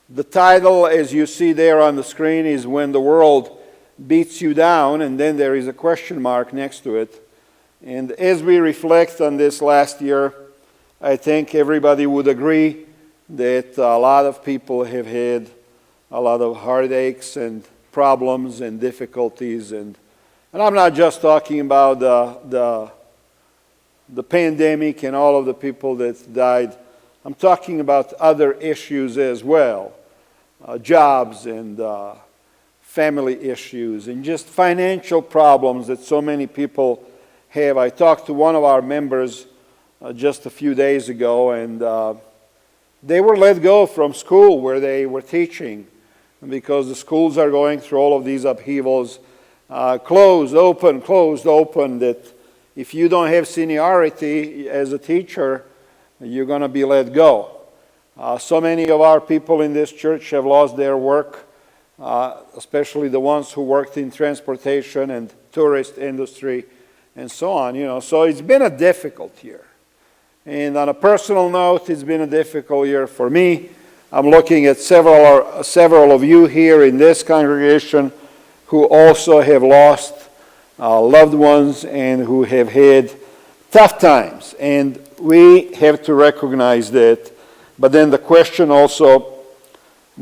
The title, as you see there on the screen, is When the World Beats You Down, and then there is a question mark next to it. And as we reflect on this last year, I think everybody would agree that a lot of people have had a lot of heartaches and problems and difficulties. And I'm not just talking about the pandemic and all of the people that died. I'm talking about other issues as well. Jobs and family issues and just financial problems that so many people have. I talked to one of our members just a few days ago, and they were let go from school where they were teaching because the schools are going through all of these upheavals. Closed, open, that if you don't have seniority as a teacher, you're going to be let go. So many of our people in this church have lost their work, especially the ones who worked in transportation and tourist industry and so on. So it's been a difficult year. And on a personal note, it's been a difficult year for me. I'm looking at several of you here in this congregation who also have lost loved ones and who have had tough times. And we have to recognize that. But then the question also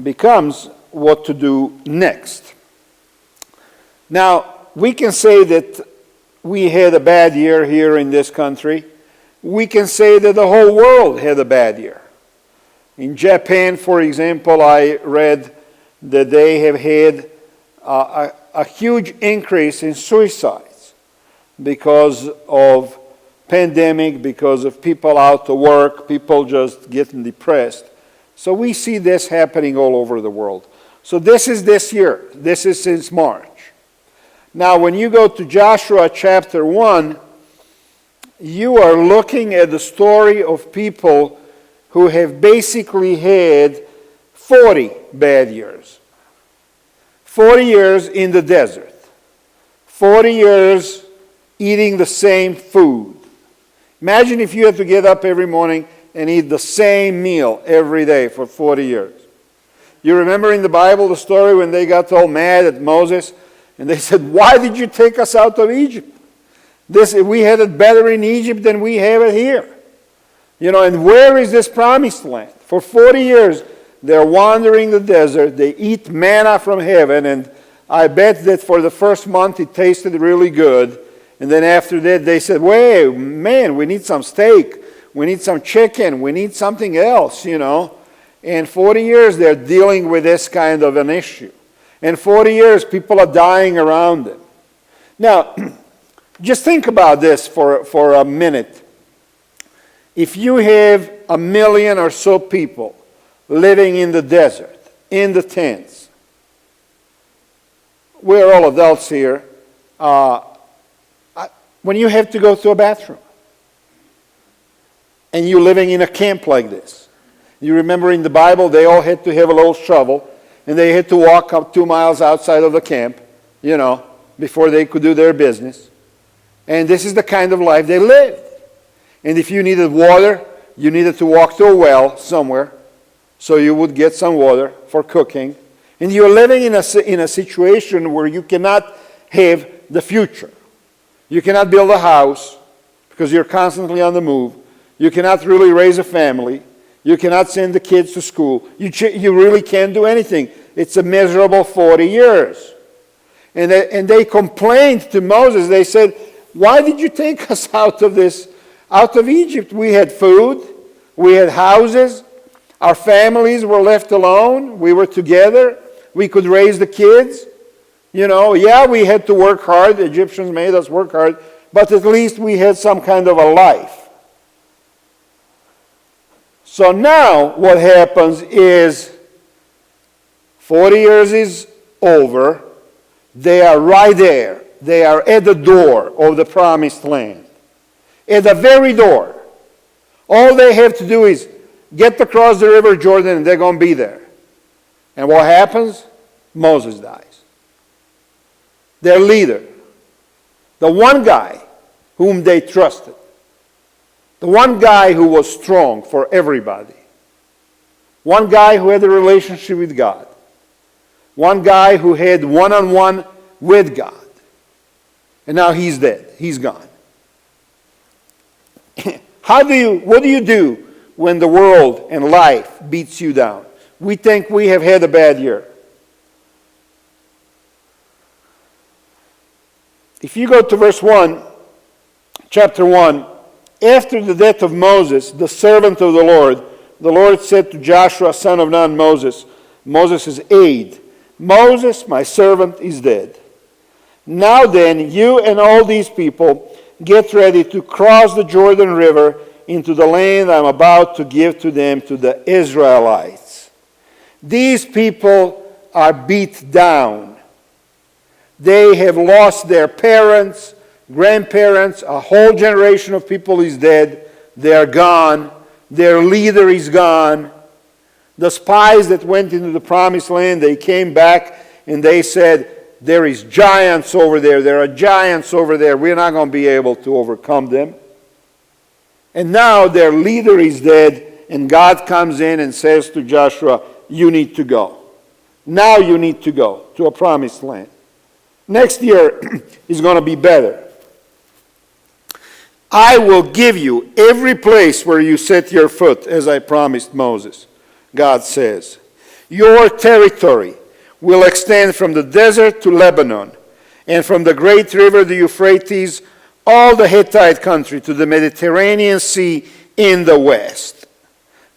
becomes what to do next. Now, we can say that we had a bad year here in this country. We can say that the whole world had a bad year. In Japan, for example, I read that they have had a huge increase in suicides because of pandemic, because of people out to work, people just getting depressed. So we see this happening all over the world. So this is this year. This is since March. Now, when you go to Joshua chapter 1, you are looking at the story of people who have basically had 40 bad years. 40 years in the desert. 40 years eating the same food. Imagine if you had to get up every morning and eat the same meal every day for 40 years. You remember in the Bible the story when they got all mad at Moses and they said, "Why did you take us out of Egypt? We had it better in Egypt than we have it here." And where is this promised land? For 40 years they're wandering the desert. They eat manna from heaven, and I bet that for the first month it tasted really good. And then after that, they said, "Wait, man, we need some steak. We need some chicken. We need something else, And 40 years, they're dealing with this kind of an issue. And 40 years, people are dying around them. Now, just think about this for a minute. If you have 1 million or so people living in the desert, in the tents, we're all adults here, when you have to go to a bathroom and you're living in a camp like this, you remember in the Bible they all had to have a little shovel and they had to walk up 2 miles outside of the camp, before they could do their business. And this is the kind of life they lived. And if you needed water, you needed to walk to a well somewhere so you would get some water for cooking. And you're living in a situation where you cannot have the future. You cannot build a house because you're constantly on the move. You cannot really raise a family. You cannot send the kids to school. You really can't do anything. It's a miserable 40 years. And they complained to Moses. They said, "Why did you take us out of Egypt? We had food. We had houses. Our families were left alone. We were together. We could raise the kids. We had to work hard. The Egyptians made us work hard, but at least we had some kind of a life." So now what happens is 40 years is over. They are right there. They are at the door of the promised land. At the very door. All they have to do is get across the river Jordan and they're going to be there. And what happens? Moses dies. Their leader, the one guy whom they trusted, the one guy who was strong for everybody, One guy who had a relationship with God. One guy who had one-on-one with God. And now he's dead. He's gone. What do you do when the world and life beats you down? We think we have had a bad year. If you go to verse 1, chapter 1, after the death of Moses, the servant of the Lord said to Joshua, son of Nun, Moses' aide, Moses, my servant, is dead. Now then, you and all these people get ready to cross the Jordan River into the land I'm about to give to them, to the Israelites. These people are beat down. They have lost their parents, grandparents, a whole generation of people is dead. They are gone. Their leader is gone. The spies that went into the promised land, they came back and they said, there is giants over there. There are giants over there. We're not going to be able to overcome them. And now their leader is dead, and God comes in and says to Joshua, you need to go. Now you need to go to a promised land. Next year is going to be better. I will give you every place where you set your foot, as I promised Moses, God says. Your territory will extend from the desert to Lebanon, and from the great river, the Euphrates, all the Hittite country to the Mediterranean Sea in the west.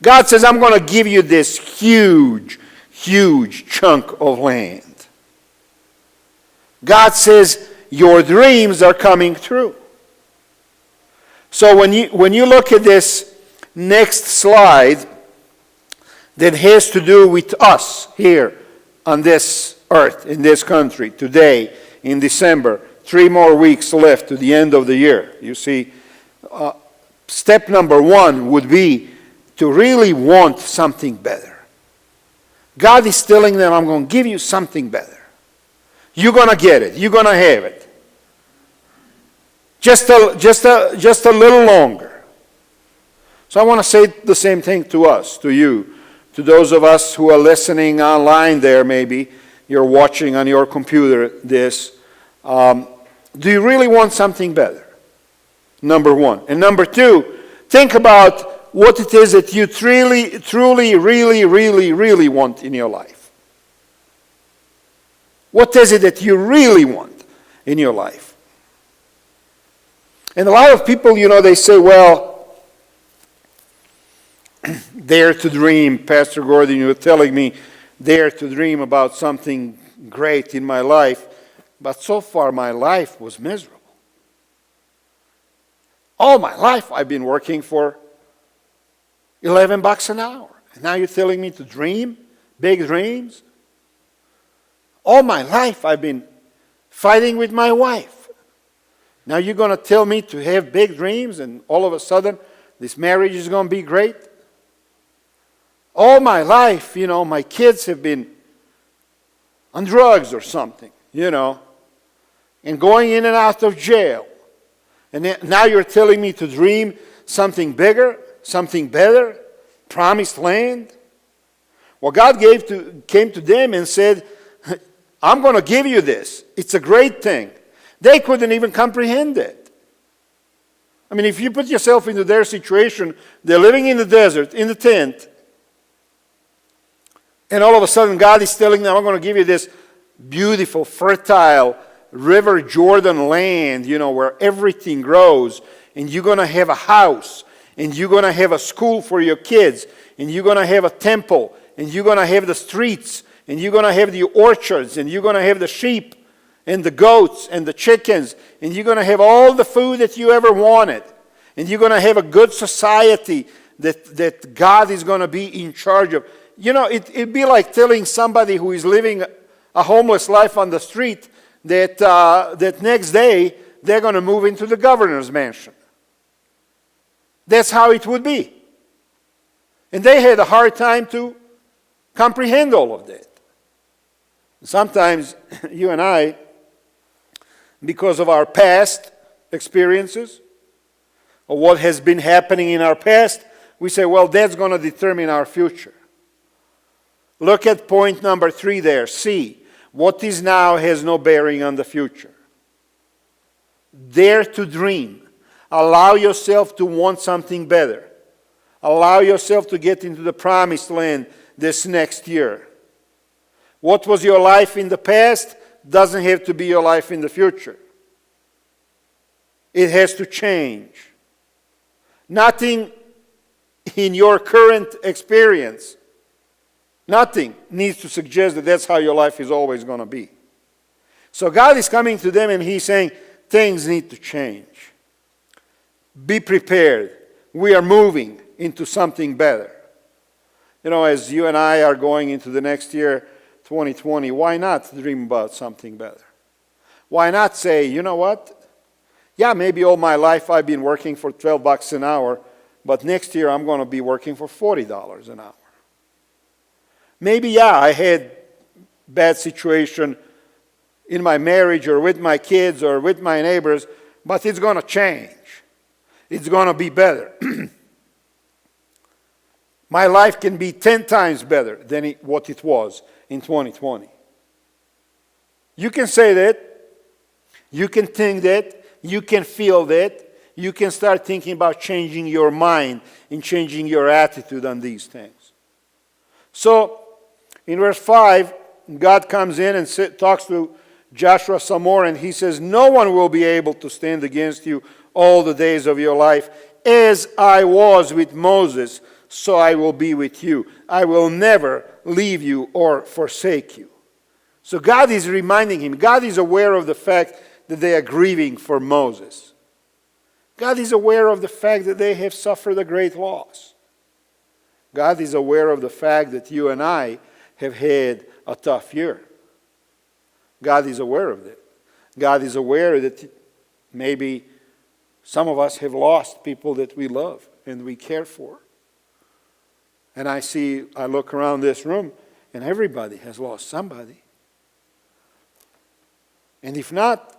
God says, I'm going to give you this huge, huge chunk of land. God says, your dreams are coming true. So when you look at this next slide that has to do with us here on this earth, in this country, today, in December, 3 more weeks left to the end of the year. You see, step number 1 would be to really want something better. God is telling them, I'm going to give you something better. You're going to get it. You're going to have it. Just a little longer. So I want to say the same thing to us, to you, to those of us who are listening online there maybe. You're watching on your computer this. Do you really want something better? Number 1. And number 2, think about what it is that you truly, really want in your life. What is it that you really want in your life? And a lot of people, they say, well, dare to dream. Pastor Gordon, you were telling me, dare to dream about something great in my life. But so far, my life was miserable. All my life, I've been working for $11 an hour. And now you're telling me to dream big dreams? All my life, I've been fighting with my wife. Now you're going to tell me to have big dreams and all of a sudden this marriage is going to be great? All my life, my kids have been on drugs or something, and going in and out of jail. And now you're telling me to dream something bigger, something better, promised land? Well, God came to them and said, I'm going to give you this. It's a great thing. They couldn't even comprehend it. I mean, if you put yourself into their situation, they're living in the desert, in the tent, and all of a sudden God is telling them, I'm going to give you this beautiful, fertile, River Jordan land, where everything grows, and you're going to have a house, and you're going to have a school for your kids, and you're going to have a temple, and you're going to have the streets, and you're going to have the orchards, and you're going to have the sheep, and the goats, and the chickens, and you're going to have all the food that you ever wanted, and you're going to have a good society that God is going to be in charge of. It'd be like telling somebody who is living a homeless life on the street that next day they're going to move into the governor's mansion. That's how it would be. And they had a hard time to comprehend all of that. Sometimes you and I, because of our past experiences, or what has been happening in our past, we say, well, that's going to determine our future. Look at point number 3 there. See, what is now has no bearing on the future. Dare to dream. Allow yourself to want something better. Allow yourself to get into the promised land this next year. What was your life in the past doesn't have to be your life in the future. It has to change. Nothing in your current experience, nothing needs to suggest that that's how your life is always going to be. So God is coming to them and He's saying, things need to change. Be prepared. We are moving into something better. You know, as you and I are going into the next year, 2020, why not dream about something better? Why not say, you know what? Yeah, maybe all my life I've been working for $12 an hour, but next year I'm going to be working for $40 an hour. Maybe, yeah, I had bad situation in my marriage or with my kids or with my neighbors, but it's going to change. It's going to be better. My life can be 10 times better than what it was in 2020. You can say that. You can think that. You can feel that. You can start thinking about changing your mind and changing your attitude on these things. So, in verse 5, God comes in and talks to Joshua some more, and He says, no one will be able to stand against you all the days of your life. As I was with Moses, so I will be with you. I will never leave you or forsake you. So God is reminding him. God is aware of the fact that they are grieving for Moses. God is aware of the fact that they have suffered a great loss. God is aware of the fact that you and I have had a tough year. God is aware of that. God is aware that maybe some of us have lost people that we love and we care for. And I look around this room, and everybody has lost somebody. And if not,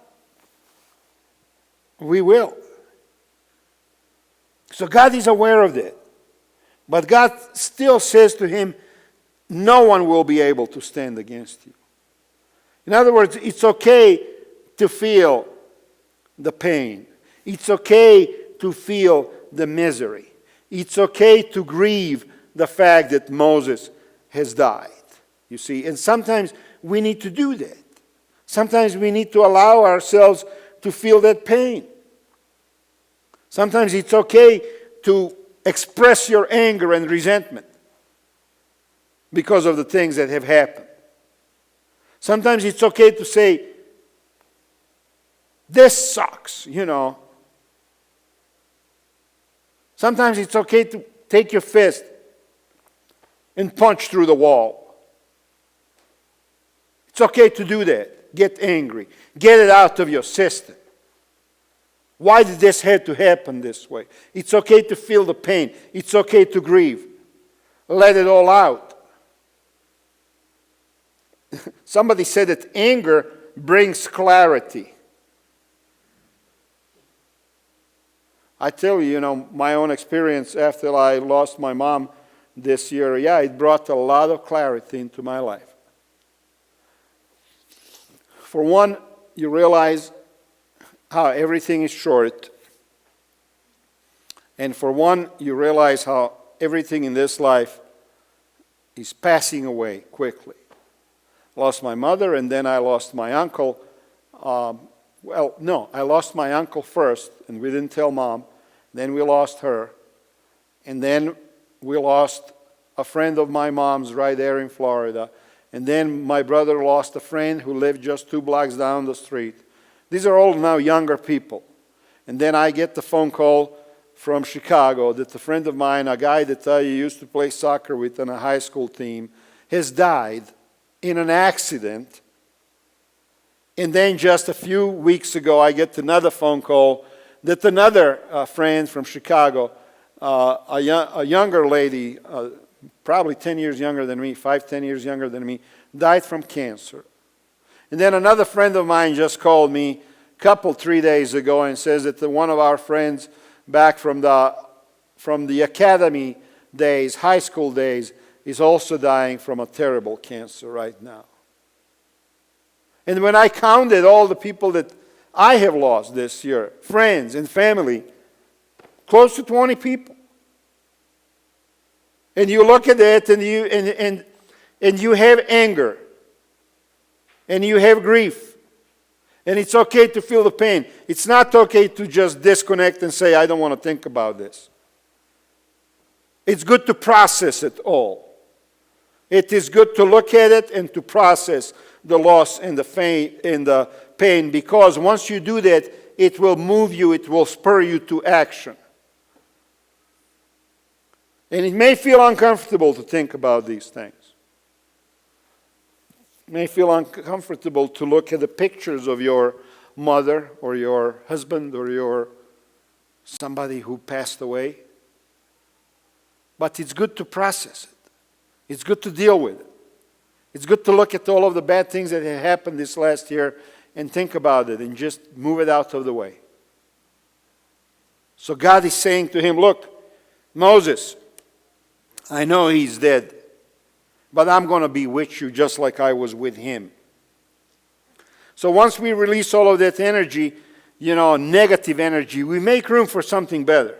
we will. So God is aware of that. But God still says to him, no one will be able to stand against you. In other words, it's okay to feel the pain. It's okay to feel the misery. It's okay to grieve the fact that Moses has died. You see, and sometimes we need to do that. Sometimes we need to allow ourselves to feel that pain. Sometimes it's okay to express your anger and resentment because of the things that have happened. Sometimes it's okay to say, this sucks, you know. Sometimes it's okay to take your fist and punch through the wall. It's okay to do that. Get angry. Get it out of your system. Why did this have to happen this way? It's okay to feel the pain. It's okay to grieve. Let it all out. Somebody said that anger brings clarity. I tell you, my own experience after I lost my mom this year, it brought a lot of clarity into my life. For one, you realize how everything is short. And for one, you realize how everything in this life is passing away quickly. I lost my mother, and then I lost my uncle. I lost my uncle first, and we didn't tell Mom. Then we lost her. And then we lost a friend of my mom's right there in Florida. And then my brother lost a friend who lived just 2 blocks down the street. These are all now younger people. And then I get the phone call from Chicago that a friend of mine, a guy that I used to play soccer with on a high school team, has died in an accident. And then just a few weeks ago, I get another phone call that another friend from Chicago, a younger lady, probably 10 years younger than me, 10 years younger than me, died from cancer. And then another friend of mine just called me 3 days ago and says that one of our friends back from the academy days, high school days, is also dying from a terrible cancer right now. And when I counted all the people that I have lost this year, friends and family, close to 20 people. And you look at that and you have anger. And you have grief. And it's okay to feel the pain. It's not okay to just disconnect and say, I don't want to think about this. It's good to process it all. It is good to look at it and to process the loss and the pain, because once you do that, it will move you, it will spur you to action. And it may feel uncomfortable to think about these things. It may feel uncomfortable to look at the pictures of your mother or your husband or your somebody who passed away. But it's good to process it. It's good to deal with it. It's good to look at all of the bad things that have happened this last year and think about it and just move it out of the way. So God is saying to him, look, Moses, I know he's dead, but I'm going to be with you just like I was with him. So once we release all of that energy, negative energy, we make room for something better.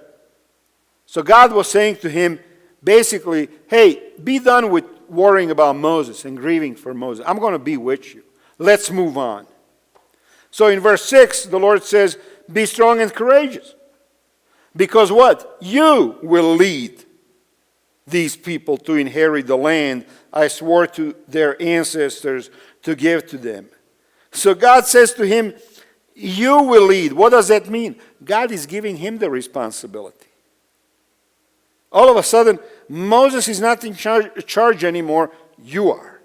So God was saying to him, basically, hey, be done with worrying about Moses and grieving for Moses. I'm going to be with you. Let's move on. So in verse 6, the Lord says, be strong and courageous. Because what? You will lead these people to inherit the land I swore to their ancestors to give to them. So God says to him, you will lead. What does that mean? God is giving him the responsibility. All of a sudden, Moses is not in charge anymore. You are.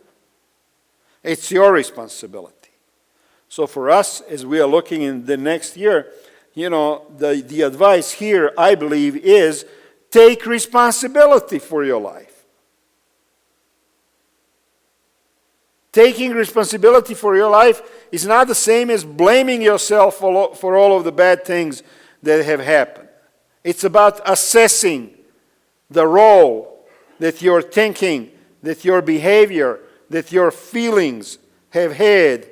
It's your responsibility. So for us, as we are looking in the next year, the advice here, I believe, is take responsibility for your life. Taking responsibility for your life is not the same as blaming yourself for all of the bad things that have happened. It's about assessing the role that your thinking, that your behavior, that your feelings have had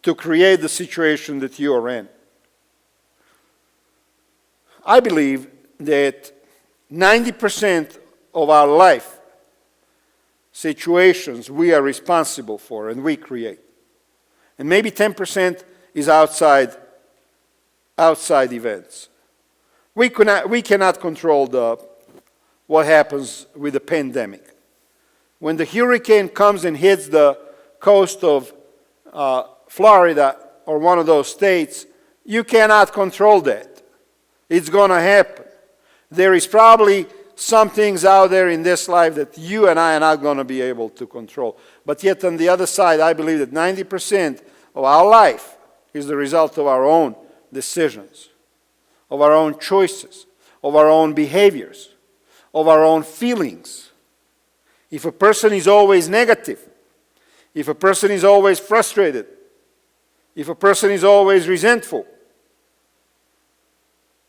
to create the situation that you are in. I believe that 90% of our life situations we are responsible for and we create. And maybe 10% is outside events. We cannot control what happens with the pandemic. When the hurricane comes and hits the coast of Florida or one of those states, you cannot control that. It's going to happen. There is probably some things out there in this life that you and I are not going to be able to control. But yet on the other side, I believe that 90% of our life is the result of our own decisions, of our own choices, of our own behaviors, of our own feelings. If a person is always negative, if a person is always frustrated, if a person is always resentful,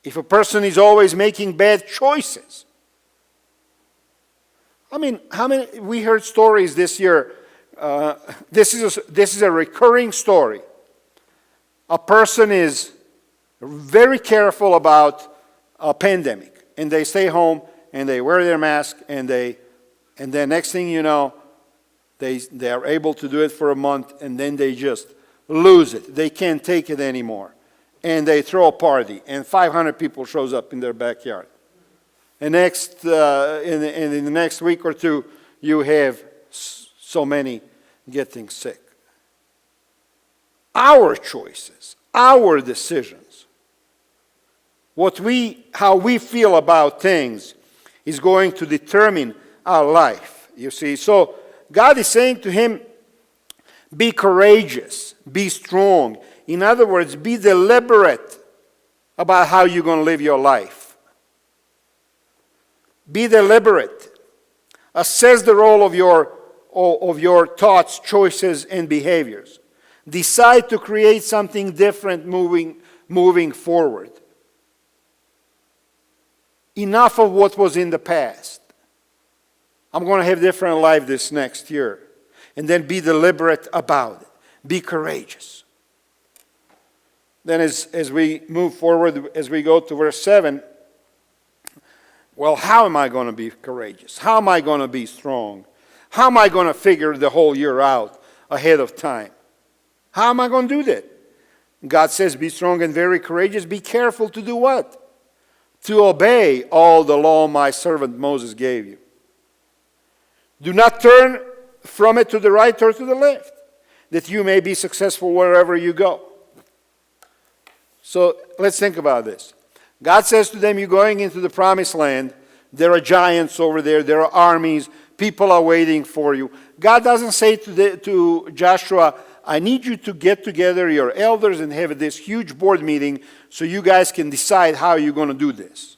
if a person is always making bad choices. I mean, we heard stories this year. This is a recurring story. A person is very careful about a pandemic, and they stay home and they wear their mask, and then next thing you know, they are able to do it for a month, and then they just lose it. They can't take it anymore. And they throw a party, and 500 people shows up in their backyard. And in the next week or two, you have so many getting sick. Our choices, our decisions, how we feel about things is going to determine our life, you see. So God is saying to him, be courageous, be strong. In other words, be deliberate about how you're going to live your life. Be deliberate. Assess the role of your thoughts, choices, and behaviors. Decide to create something different moving forward. Enough of what was in the past. I'm going to have a different life this next year. And then be deliberate about it. Be courageous. Then as we move forward, as we go to verse 7, well, how am I going to be courageous? How am I going to be strong? How am I going to figure the whole year out ahead of time? How am I going to do that? God says, be strong and very courageous. Be careful to do what? To obey all the law my servant Moses gave you. Do not turn from it to the right or to the left, that you may be successful wherever you go. So let's think about this. God says to them, you're going into the promised land. There are giants over there. There are armies. People are waiting for you. God doesn't say to Joshua, I need you to get together your elders and have this huge board meeting so you guys can decide how you're going to do this.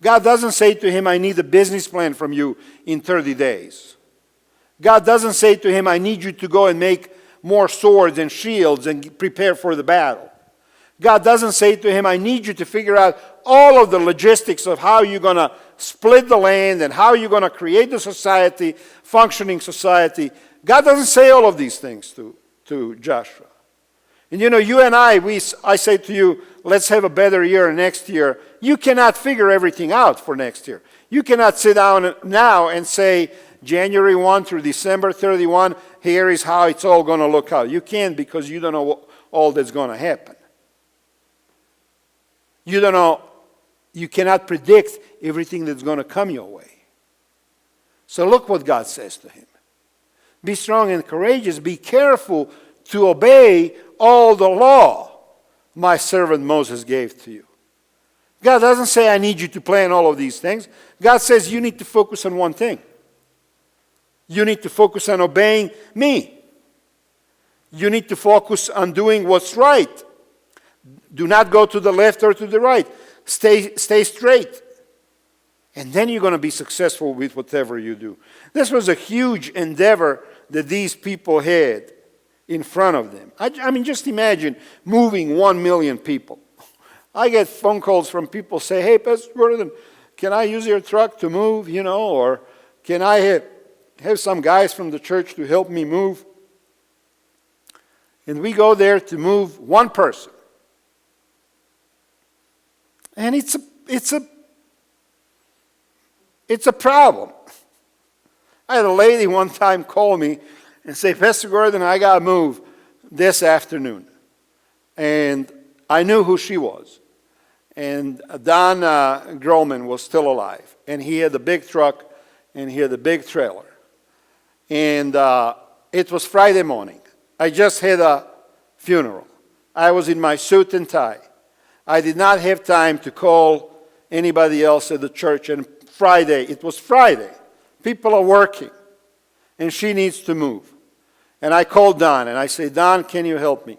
God doesn't say to him, I need a business plan from you in 30 days. God doesn't say to him, I need you to go and make more swords and shields and prepare for the battle. God doesn't say to him, I need you to figure out all of the logistics of how you're going to split the land and how you're going to create the society, functioning society. God doesn't say all of these things to Joshua. And you and I say to you, let's have a better year next year. You cannot figure everything out for next year. You cannot sit down now and say, January 1 through December 31, here is how it's all going to look out. You can't, because you don't know what all that's going to happen. You don't know, you cannot predict everything that's going to come your way. So look what God says to him. Be strong and courageous. Be careful to obey all the law my servant Moses gave to you. God doesn't say, I need you to plan all of these things. God says, you need to focus on one thing. You need to focus on obeying me. You need to focus on doing what's right. Do not go to the left or to the right. Stay straight. And then you're going to be successful with whatever you do. This was a huge endeavor that these people had in front of them. I mean, just imagine moving 1 million people. I get phone calls from people say, hey, Pastor Gordon, can I use your truck to move, or can I have some guys from the church to help me move? And we go there to move one person. And it's a problem. I had a lady one time call me and say, Pastor Gordon, I got to move this afternoon. And I knew who she was. And Don Grolman was still alive. And he had a big truck and he had a big trailer. And it was Friday morning. I just had a funeral. I was in my suit and tie. I did not have time to call anybody else at the church. And it was Friday. People are working. And she needs to move. And I called Don and I say, Don, can you help me?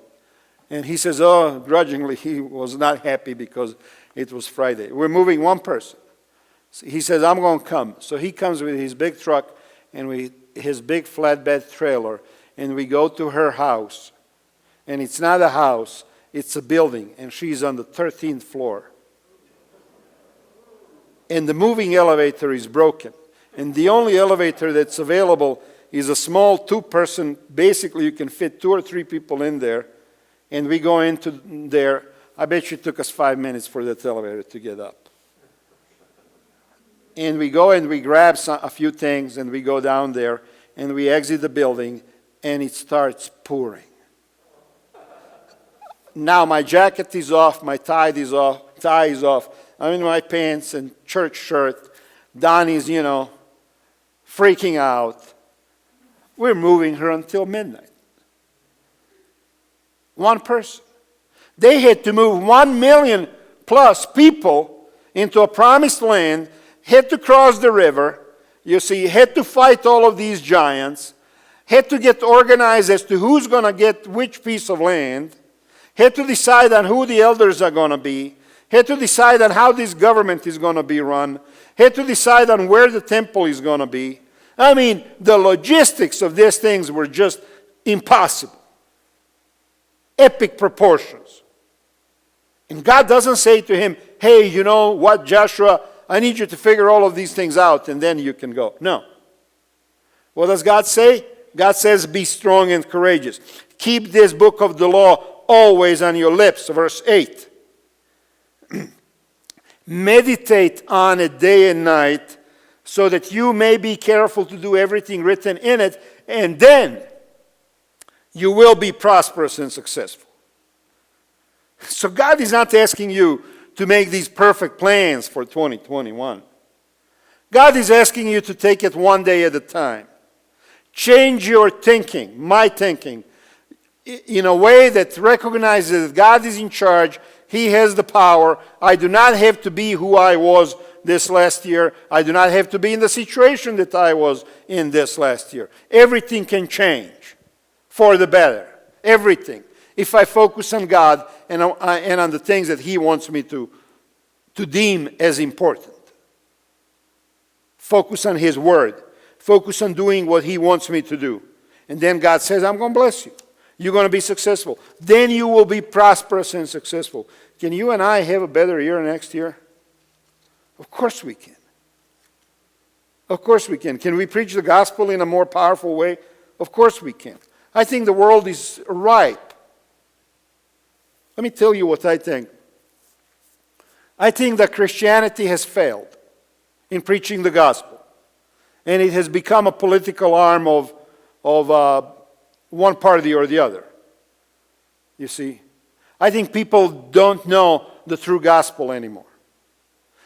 And he says, grudgingly, he was not happy because it was Friday. We're moving one person. So he says, I'm going to come. So he comes with his big truck and his big flatbed trailer. And we go to her house. And it's not a house. It's a building, and she's on the 13th floor. And the moving elevator is broken. And the only elevator that's available is a small two-person, basically you can fit 2 or 3 people in there. And we go into there. I bet you it took us 5 minutes for that elevator to get up. And we go and we grab a few things, and we go down there, and we exit the building, and it starts pouring. Now my jacket is off, my tie is off. I'm in my pants and church shirt. Don is, freaking out. We're moving her until midnight. One person. They had to move 1 million plus people into a promised land, had to cross the river, had to fight all of these giants, had to get organized as to who's going to get which piece of land, had to decide on who the elders are going to be, had to decide on how this government is going to be run, had to decide on where the temple is going to be. I mean, the logistics of these things were just impossible. Epic proportions. And God doesn't say to him, hey, you know what, Joshua, I need you to figure all of these things out and then you can go. No. What does God say? God says, be strong and courageous. Keep this book of the law always on your lips. Verse 8. Meditate on it day and night, so that you may be careful to do everything written in it, and then you will be prosperous and successful. So God is not asking you to make these perfect plans for 2021. God is asking you to take it one day at a time. Change your thinking, my thinking, in a way that recognizes that God is in charge. He has the power. I do not have to be who I was this last year. I do not have to be in the situation that I was in this last year. Everything can change for the better. Everything. If I focus on God and on the things that He wants me to deem as important. Focus on His Word. Focus on doing what He wants me to do. And then God says, I'm going to bless you. You're going to be successful. Then you will be prosperous and successful. Can you and I have a better year next year? Of course we can. Of course we can. Can we preach the gospel in a more powerful way? Of course we can. I think the world is ripe. Let me tell you what I think. I think that Christianity has failed in preaching the gospel. And it has become a political arm of one party or the other. You see? I think people don't know the true gospel anymore.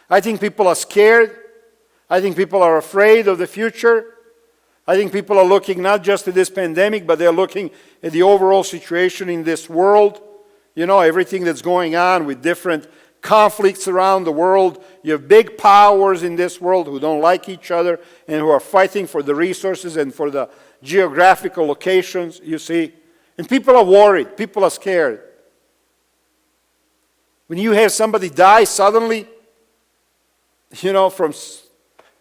I think people are scared. I think people are afraid of the future. I think people are looking not just at this pandemic, but they're looking at the overall situation in this world. You know, everything that's going on with different conflicts around the world. You have big powers in this world who don't like each other and who are fighting for the resources and for the geographical locations, you see. And people are worried. People are scared. When you have somebody die suddenly, you know, from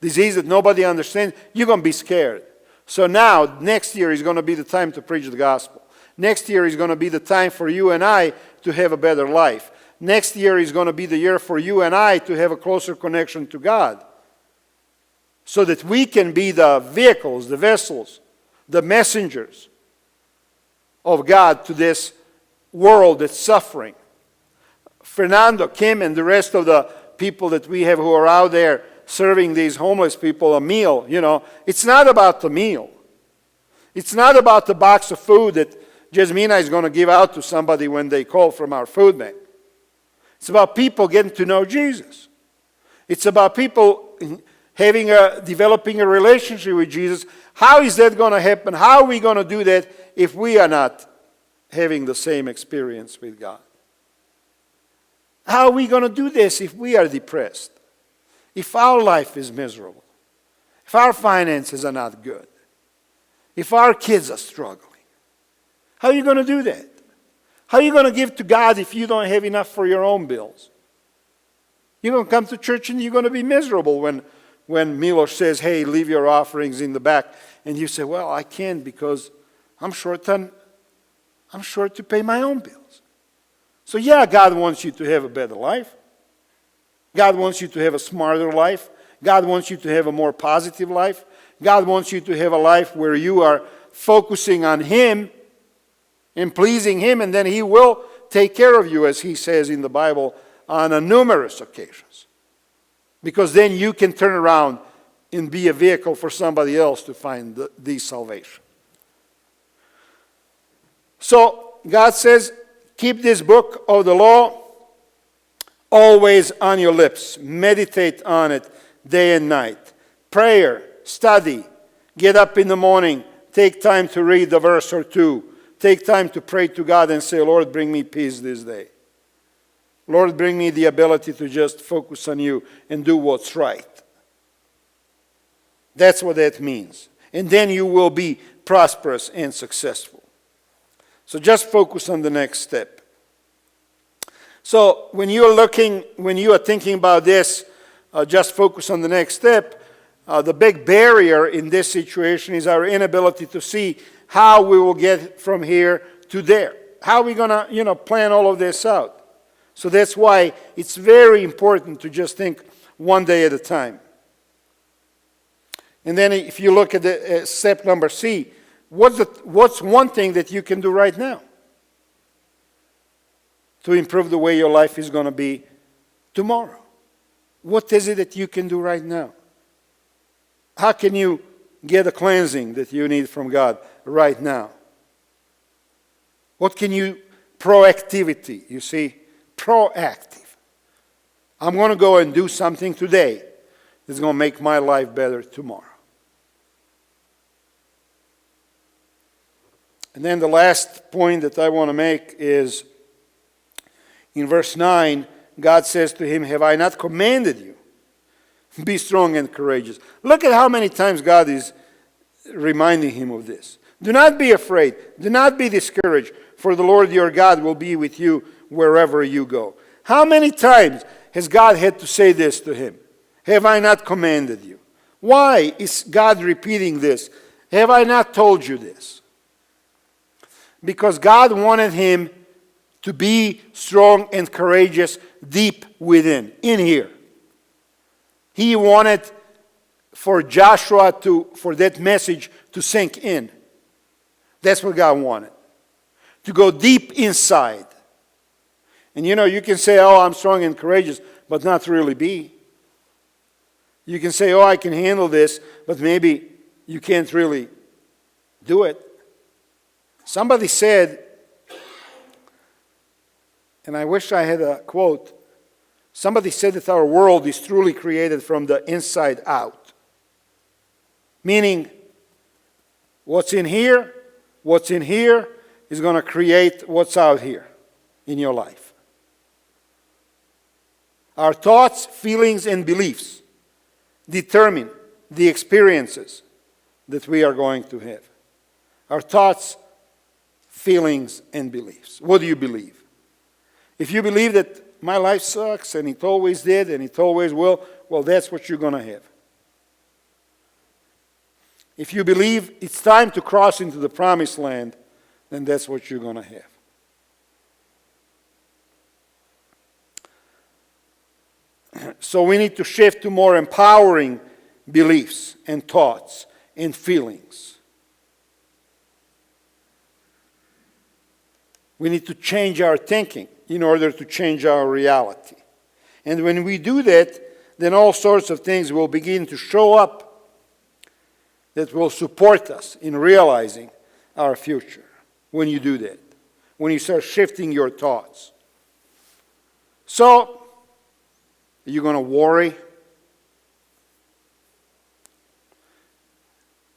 disease that nobody understands, you're going to be scared. So now, next year is going to be the time to preach the gospel. Next year is going to be the time for you and I to have a better life. Next year is going to be the year for you and I to have a closer connection to God. So that we can be the vehicles, the vessels, the messengers of God to this world that's suffering. Fernando, Kim, and the rest of the people that we have who are out there serving these homeless people a meal, you know, it's not about the meal. It's not about the box of food that Jasmina is going to give out to somebody when they call from our food bank. It's about people getting to know Jesus. It's about people developing a relationship with Jesus. How is that going to happen? How are we going to do that if we are not having the same experience with God? How are we going to do this if we are depressed? If our life is miserable? If our finances are not good? If our kids are struggling? How are you going to do that? How are you going to give to God if you don't have enough for your own bills? You're going to come to church and you're going to be miserable when Milos says, hey, leave your offerings in the back. And you say, well, I can't because I'm short to pay my own bills. So yeah, God wants you to have a better life. God wants you to have a smarter life. God wants you to have a more positive life. God wants you to have a life where you are focusing on Him and pleasing Him, and then He will take care of you, as He says in the Bible, on numerous occasions. Because then you can turn around and be a vehicle for somebody else to find the salvation. So God says, keep this book of the law always on your lips. Meditate on it day and night. Prayer, study, get up in the morning, take time to read a verse or two. Take time to pray to God and say, Lord, bring me peace this day. Lord, bring me the ability to just focus on you and do what's right. That's what that means. And then you will be prosperous and successful. So just focus on the next step. So when you are thinking about this, just focus on the next step. The big barrier in this situation is our inability to see how we will get from here to there. How are we going to, plan all of this out? So that's why it's very important to just think one day at a time. And then if you look at the step number C, what's one thing that you can do right now to improve the way your life is going to be tomorrow? What is it that you can do right now? How can you get the cleansing that you need from God right now? What can you, proactivity, you see, proactive. I'm going to go and do something today that's going to make my life better tomorrow. And then the last point that I want to make is in verse 9, God says to him, have I not commanded you? Be strong and courageous. Look at how many times God is reminding him of this. Do not be afraid. Do not be discouraged, for the Lord your God will be with you wherever you go. How many times has God had to say this to him? Have I not commanded you? Why is God repeating this? Have I not told you this? Because God wanted him to be strong and courageous deep within, in here. He wanted for Joshua for that message to sink in. That's what God wanted. To go deep inside. And you can say, oh, I'm strong and courageous, but not really be. You can say, oh, I can handle this, but maybe you can't really do it. Somebody said, and I wish I had a quote, somebody said that our world is truly created from the inside out. Meaning, what's in here is going to create what's out here in your life. Our thoughts, feelings, and beliefs determine the experiences that we are going to have. Our thoughts, feelings, and beliefs. What do you believe? If you believe that my life sucks and it always did and it always will, well, that's what you're going to have. If you believe it's time to cross into the promised land, then that's what you're going to have. So we need to shift to more empowering beliefs and thoughts and feelings. We need to change our thinking in order to change our reality. And when we do that, then all sorts of things will begin to show up that will support us in realizing our future. When you do that, when you start shifting your thoughts. So, are you going to worry?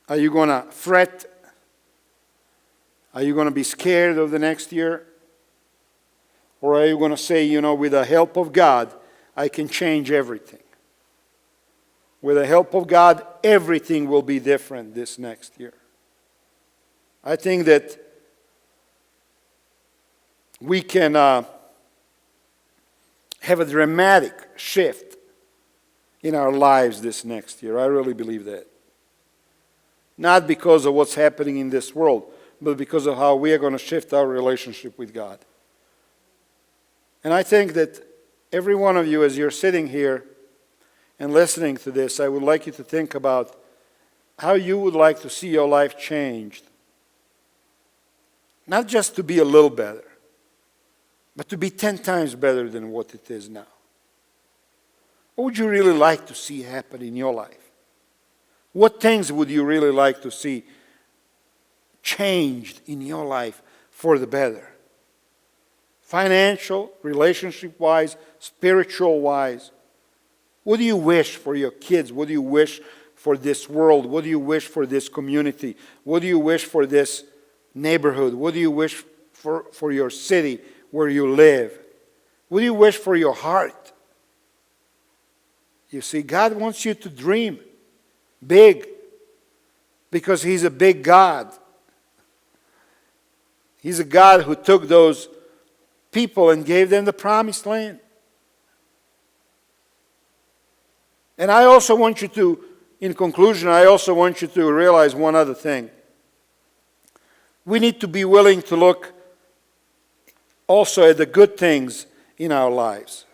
Are you going to fret? Are you going to be scared of the next year? Or are you going to say, with the help of God, I can change everything? With the help of God, everything will be different this next year. I think that we can have a dramatic shift in our lives this next year. I really believe that. Not because of what's happening in this world, but because of how we are going to shift our relationship with God. And I think that every one of you, as you're sitting here and listening to this, I would like you to think about how you would like to see your life changed. Not just to be a little better, but to be 10 times better than what it is now. What would you really like to see happen in your life? What things would you really like to see changed in your life for the better? Financial, relationship-wise, spiritual-wise. What do you wish for your kids? What do you wish for this world? What do you wish for this community? What do you wish for this neighborhood? What do you wish for your city where you live? What do you wish for your heart? You see, God wants you to dream big because He's a big God. He's a God who took those people and gave them the promised land. And I also want you to, in conclusion, I also want you to realize one other thing. We need to be willing to look also at the good things in our lives.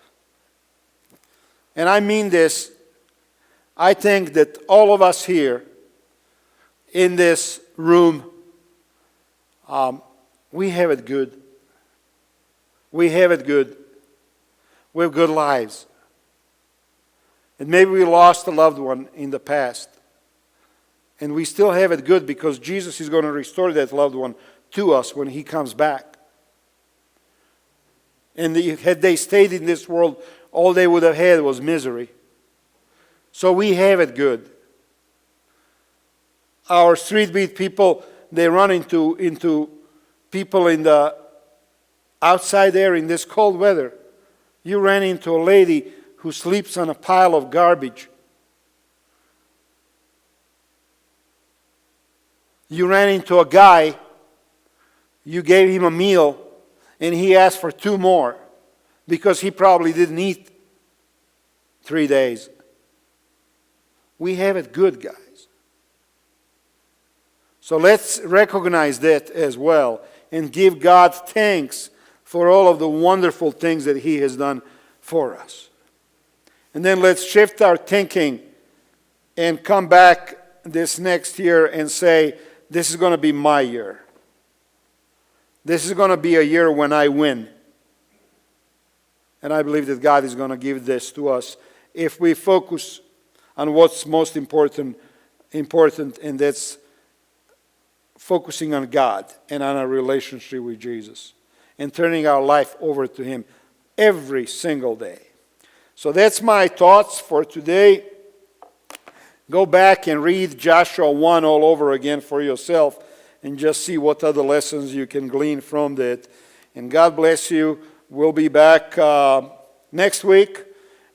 And I mean this. I think that all of us here in this room, we have it good. We have it good. We have good lives. And maybe we lost a loved one in the past. And we still have it good because Jesus is going to restore that loved one to us when He comes back. And had they stayed in this world, all they would have had was misery. So we have it good. Our street beat people, they run into people in the outside there in this cold weather. You ran into a lady who sleeps on a pile of garbage. You ran into a guy, you gave him a meal, and he asked for 2 more because he probably didn't eat 3 days. We have it good, guys. So let's recognize that as well and give God thanks for all of the wonderful things that He has done for us. And then let's shift our thinking and come back this next year and say, this is going to be my year. This is going to be a year when I win. And I believe that God is going to give this to us if we focus on what's most important, and that's focusing on God and on our relationship with Jesus and turning our life over to Him every single day. So that's my thoughts for today. Go back and read Joshua 1 all over again for yourself and just see what other lessons you can glean from that. And God bless you. We'll be back next week.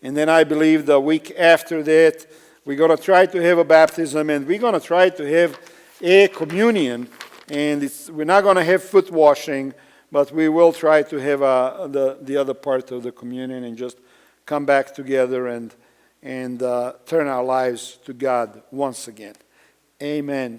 And then I believe the week after that, we're going to try to have a baptism and we're going to try to have a communion. And we're not going to have foot washing, but we will try to have the other part of the communion and just come back together and turn our lives to God once again. Amen.